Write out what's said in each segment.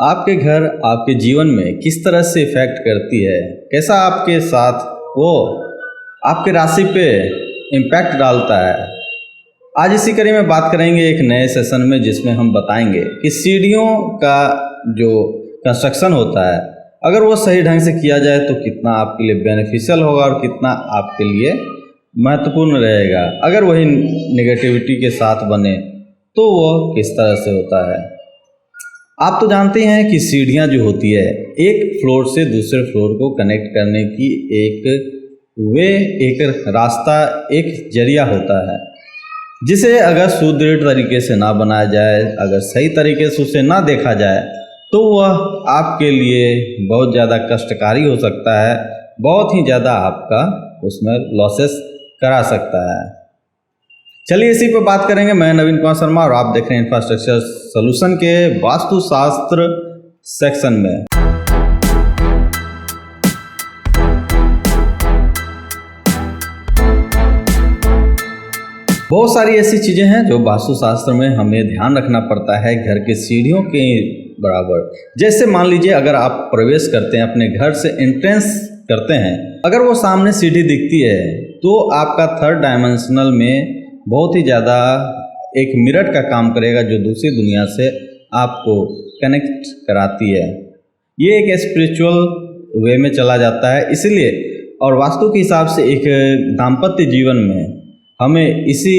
आपके घर आपके जीवन में किस तरह से इफ़ेक्ट करती है, कैसा आपके साथ वो आपके राशि पे इम्पैक्ट डालता है। आज इसी कड़ी में बात करेंगे एक नए सेशन में, जिसमें हम बताएंगे कि सीढ़ियों का जो कंस्ट्रक्शन होता है अगर वो सही ढंग से किया जाए तो कितना आपके लिए बेनिफिशियल होगा और कितना आपके लिए महत्वपूर्ण रहेगा। अगर वही नेगेटिविटी के साथ बने तो वो किस तरह से होता है। आप तो जानते हैं कि सीढ़ियाँ जो होती है एक फ्लोर से दूसरे फ्लोर को कनेक्ट करने की एक रास्ता, एक जरिया होता है, जिसे अगर सुदृढ़ तरीके से ना बनाया जाए, अगर सही तरीके से उसे ना देखा जाए तो वह आपके लिए बहुत ज़्यादा कष्टकारी हो सकता है, बहुत ही ज़्यादा आपका उसमें लॉसेस करा सकता है। चलिए इसी पर बात करेंगे। मैं नवीन कुमार शर्मा और आप देख रहे हैं इंफ्रास्ट्रक्चर सॉल्यूशन के वास्तुशास्त्र सेक्शन में। बहुत सारी ऐसी चीज़ें हैं जो वास्तुशास्त्र में हमें ध्यान रखना पड़ता है घर के सीढ़ियों के बराबर। जैसे मान लीजिए अगर आप प्रवेश करते हैं, अपने घर से एंट्रेंस करते हैं, अगर वो सामने सीढ़ी दिखती है तो आपका थर्ड डायमेंशनल में बहुत ही ज़्यादा एक मिरर का काम करेगा, जो दूसरी दुनिया से आपको कनेक्ट कराती है। ये एक स्पिरिचुअल वे में चला जाता है। इसलिए और वास्तु के हिसाब से एक दाम्पत्य जीवन में हमें इसी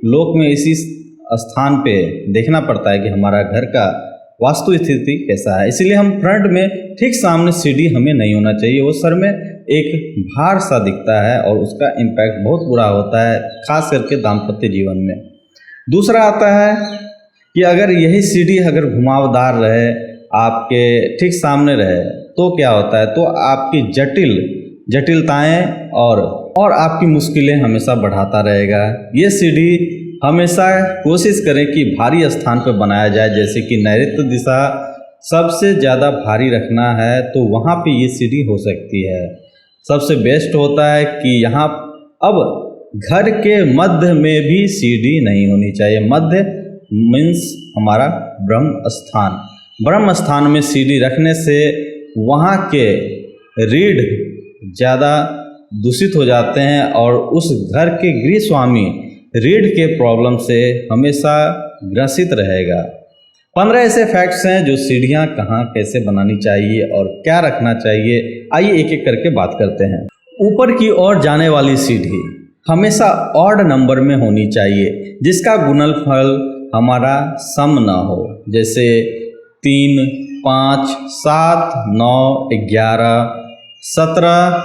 लोक में, इसी स्थान पे देखना पड़ता है कि हमारा घर का वास्तु स्थिति कैसा है। इसलिए हम फ्रंट में ठीक सामने सीढ़ी हमें नहीं होना चाहिए। वो सर में एक भार सा दिखता है और उसका इम्पैक्ट बहुत बुरा होता है, खास करके दाम्पत्य जीवन में। दूसरा आता है कि अगर यही सीढ़ी अगर घुमावदार रहे, आपके ठीक सामने रहे, तो क्या होता है, तो आपकी जटिलताएं और आपकी मुश्किलें हमेशा बढ़ाता रहेगा। ये सीढ़ी हमेशा कोशिश करें कि भारी स्थान पर बनाया जाए, जैसे कि नैऋत्य दिशा सबसे ज़्यादा भारी रखना है तो वहाँ पे ये सीढ़ी हो सकती है। सबसे बेस्ट होता है कि यहाँ अब घर के मध्य में भी सीढ़ी नहीं होनी चाहिए। मध्य मीन्स हमारा ब्रह्म स्थान में सीढ़ी रखने से वहाँ के रीढ़ ज़्यादा दूषित हो जाते हैं और उस घर के गृह स्वामी रीढ़ के प्रॉब्लम से हमेशा ग्रसित रहेगा। 15 ऐसे फैक्ट्स हैं जो सीढ़ियाँ कहाँ कैसे बनानी चाहिए और क्या रखना चाहिए। आइए एक एक करके बात करते हैं। ऊपर की ओर जाने वाली सीढ़ी हमेशा ऑड नंबर में होनी चाहिए, जिसका गुणनफल हमारा सम ना हो। जैसे 3, 5, 7, 9, 11, 17,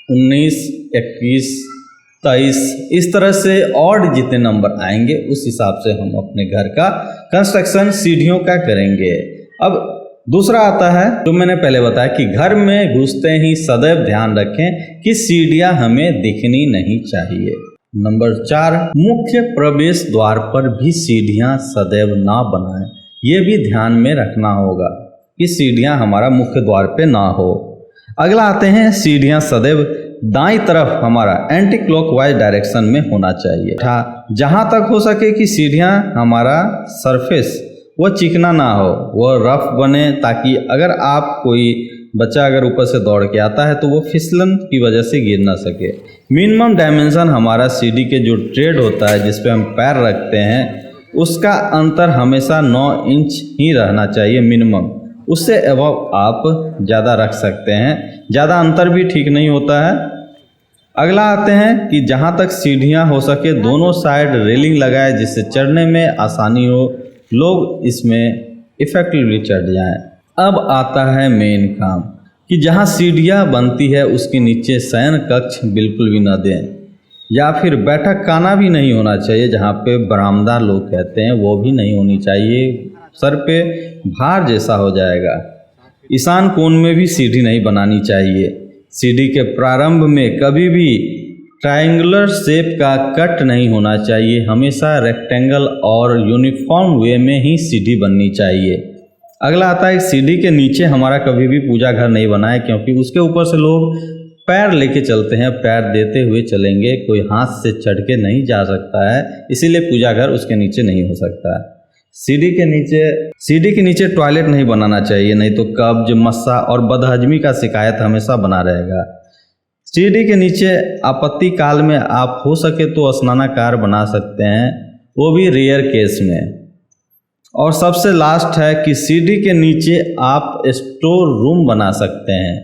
19, 21, 23, इस तरह से ऑड जितने नंबर आएंगे उस हिसाब से हम अपने घर का कंस्ट्रक्शन सीढ़ियों का करेंगे। अब दूसरा आता है जो मैंने पहले बताया कि घर में घुसते ही सदैव ध्यान रखें कि सीढ़ियां हमें दिखनी नहीं चाहिए। नंबर 4, मुख्य प्रवेश द्वार पर भी सीढ़ियां सदैव ना बनाएं। ये भी ध्यान में रखना होगा कि सीढ़ियां हमारा मुख्य द्वार पे ना हो। अगला आते हैं, सीढ़ियां सदैव दाईं तरफ हमारा एंटी क्लॉकवाइज डायरेक्शन में होना चाहिए। जहाँ तक हो सके कि सीढ़ियाँ हमारा सरफेस वो चिकना ना हो, वो रफ बने, ताकि अगर आप कोई बच्चा अगर ऊपर से दौड़ के आता है तो वो फिसलन की वजह से गिर ना सके। मिनिमम डायमेंशन हमारा सीढ़ी के जो ट्रेड होता है जिस पे हम पैर रखते हैं उसका अंतर हमेशा 9 इंच ही रहना चाहिए मिनिमम। उससे अबव आप ज़्यादा रख सकते हैं, ज़्यादा अंतर भी ठीक नहीं होता है। अगला आते हैं कि जहाँ तक सीढ़ियाँ हो सके दोनों साइड रेलिंग लगाए, जिससे चढ़ने में आसानी हो, लोग इसमें इफेक्टिवली चढ़ जाएं। अब आता है मेन काम कि जहाँ सीढ़ियाँ बनती है उसके नीचे शयन कक्ष बिल्कुल भी न दें, या फिर बैठक खाना भी नहीं होना चाहिए। जहाँ पे बरामदा लोग कहते हैं वो भी नहीं होनी चाहिए, सर पे भार जैसा हो जाएगा। ईशान कोण में भी सीढ़ी नहीं बनानी चाहिए। सीढ़ी के प्रारंभ में कभी भी ट्रायंगुलर शेप का कट नहीं होना चाहिए, हमेशा रेक्टेंगल और यूनिफॉर्म वे में ही सीढ़ी बननी चाहिए। अगला आता है सीढ़ी के नीचे हमारा कभी भी पूजा घर नहीं बनाए, क्योंकि उसके ऊपर से लोग पैर लेके चलते हैं, पैर देते हुए चलेंगे, कोई हाथ से चढ़ के नहीं जा सकता है, इसीलिए पूजा घर उसके नीचे नहीं हो सकता है। सीढ़ी के नीचे टॉयलेट नहीं बनाना चाहिए, नहीं तो कब्ज, मस्सा और बदहजमी का शिकायत हमेशा बना रहेगा। सीढ़ी के नीचे आपत्ति काल में आप हो सके तो स्नानागार बना सकते हैं, वो भी रेयर केस में। और सबसे लास्ट है कि सीढ़ी के नीचे आप स्टोर रूम बना सकते हैं।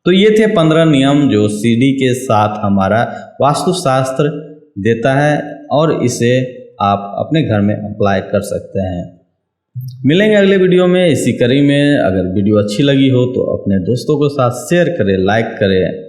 तो ये थे 15 नियम जो सीढ़ी के साथ हमारा वास्तुशास्त्र देता है और इसे आप अपने घर में अप्लाई कर सकते हैं। मिलेंगे अगले वीडियो में इसी कड़ी में। अगर वीडियो अच्छी लगी हो तो अपने दोस्तों के साथ शेयर करें, लाइक करें